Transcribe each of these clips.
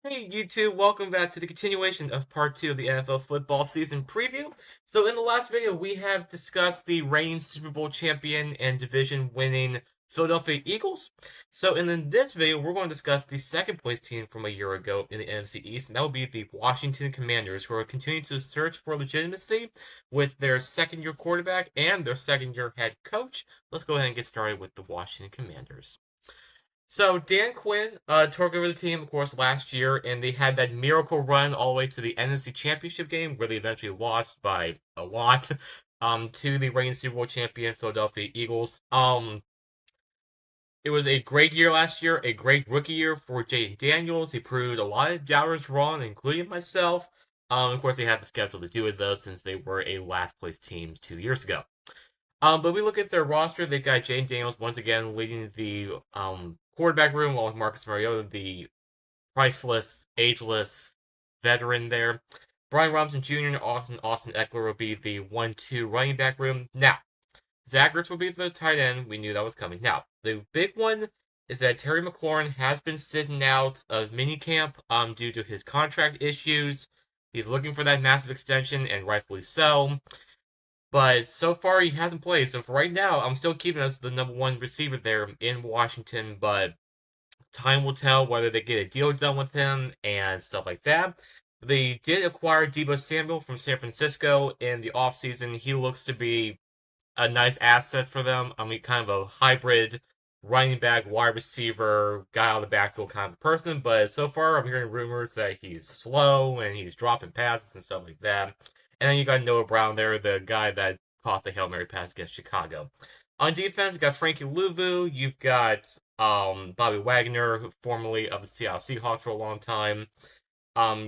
Hey YouTube, welcome back to the continuation of part 2 of the NFL football season preview. So in the last video, we have discussed the reigning Super Bowl champion and division winning Philadelphia Eagles. So in this video, we're going to discuss the second place team from a year ago in the NFC East, and that will be the Washington Commanders, who are continuing to search for legitimacy with their second-year quarterback and their second-year head coach. Let's go ahead and get started with the Washington Commanders. So Dan Quinn took over the team, of course, last year, and they had that miracle run all the way to the NFC Championship game, where they eventually lost by a lot to the reigning Super Bowl champion Philadelphia Eagles. It was a great year last year, a great rookie year for Jayden Daniels. He proved a lot of doubters wrong, including myself. Of course, they had the schedule to do it though, since they were a last place team 2 years ago. But we look at their roster. They've got Jayden Daniels once again leading the quarterback room, along with Marcus Mariota, the priceless, ageless veteran there. Brian Robinson Jr. and Austin Ekeler will be the 1-2 running back room. Now, Zach Ertz will be the tight end. We knew that was coming. Now, the big one is that Terry McLaurin has been sitting out of minicamp due to his contract issues. He's looking for that massive extension, and rightfully so. But so far, he hasn't played. So for right now, I'm still keeping us the number one receiver there in Washington. But time will tell whether they get a deal done with him and stuff like that. They did acquire Deebo Samuel from San Francisco in the offseason. He looks to be a nice asset for them. I mean, kind of a hybrid running back, wide receiver, guy on the backfield kind of person. But so far, I'm hearing rumors that he's slow and he's dropping passes and stuff like that. And then you got Noah Brown there, the guy that caught the Hail Mary pass against Chicago. On defense, you got Frankie Louvu. You've got Bobby Wagner, who formerly of the Seattle Seahawks for a long time.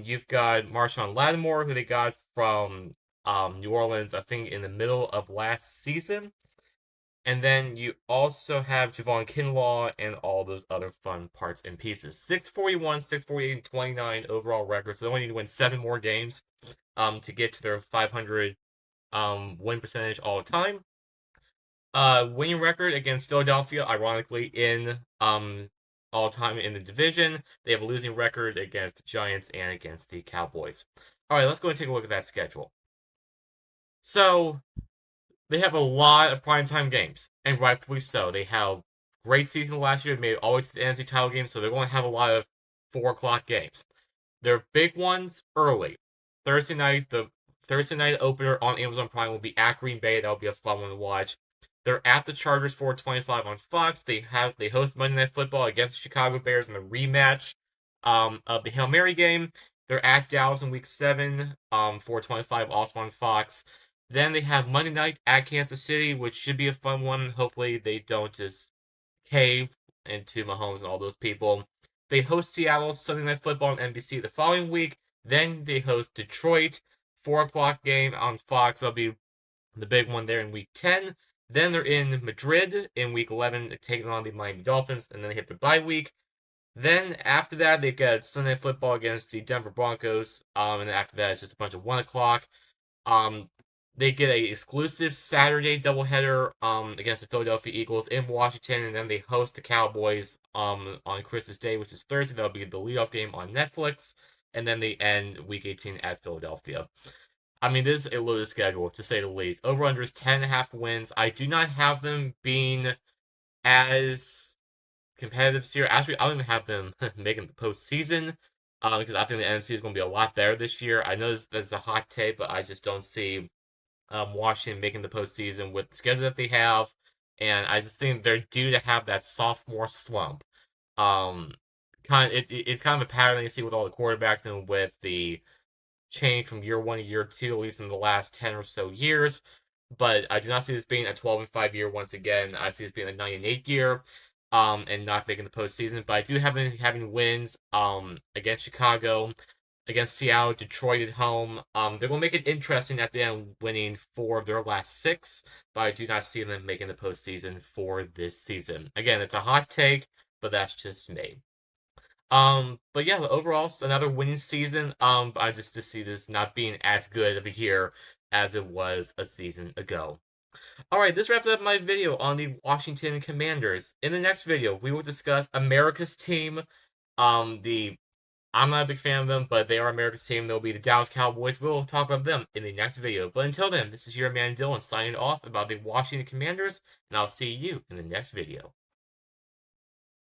You've got Marshawn Lattimore, who they got from New Orleans, I think, in the middle of last season. And then you also have Javon Kinlaw and all those other fun parts and pieces. 641, 648, and 29 overall records. So they only need to win 7 more games to get to their 500 win percentage all the time. Winning record against Philadelphia, ironically, in all time in the division. They have a losing record against the Giants and against the Cowboys. All right, let's go and take a look at that schedule. So they have a lot of primetime games, and rightfully so. They had a great season last year, made it all the way to the NFC title game, so they're going to have a lot of 4 o'clock games. Their big ones early. The Thursday night opener on Amazon Prime will be at Green Bay. That'll be a fun one to watch. They're at the Chargers 4:25 on Fox. They host Monday Night Football against the Chicago Bears in the rematch of the Hail Mary game. They're at Dallas in Week 7, 4:25 also on Fox. Then they have Monday night at Kansas City, which should be a fun one. Hopefully they don't just cave into Mahomes and all those people. They host Seattle Sunday Night Football on NBC the following week. Then they host Detroit, 4 o'clock game on Fox. That'll be the big one there in Week 10. Then they're in Madrid in Week 11, taking on the Miami Dolphins, and then they hit the bye week. Then after that, they get Sunday Night Football against the Denver Broncos, and then after that, it's just a bunch of 1 o'clock. Um, they get a exclusive Saturday doubleheader against the Philadelphia Eagles in Washington, and then they host the Cowboys on Christmas Day, which is Thursday. That'll be the leadoff game on Netflix, and then they end Week 18 at Philadelphia. I mean, this is a loaded schedule, to say the least. Over-under is 10.5 wins. I do not have them being as competitive this year. Actually, I don't even have them making the postseason because I think the NFC is going to be a lot better this year. I know this is a hot take, but I just don't see Washington making the postseason with the schedule that they have. And I just think they're due to have that sophomore slump. Um, it's kind of a pattern that you see with all the quarterbacks and with the change from year 1 to year 2, at least in the last 10 or so years. But I do not see this being a 12-5 year once again. I see this being a 9-8 year, and not making the postseason. But I do have them having wins against Chicago, against Seattle, Detroit at home. They're going to make it interesting at the end, winning 4 of their last 6. But I do not see them making the postseason for this season. Again, it's a hot take, but that's just me. But yeah, overall, it's another winning season. I just see this not being as good of a year as it was a season ago. Alright, this wraps up my video on the Washington Commanders. In the next video, we will discuss America's team, the I'm not a big fan of them, but they are America's team. They'll be the Dallas Cowboys. We'll talk about them in the next video. But until then, this is your man Dylan signing off about the Washington Commanders, and I'll see you in the next video.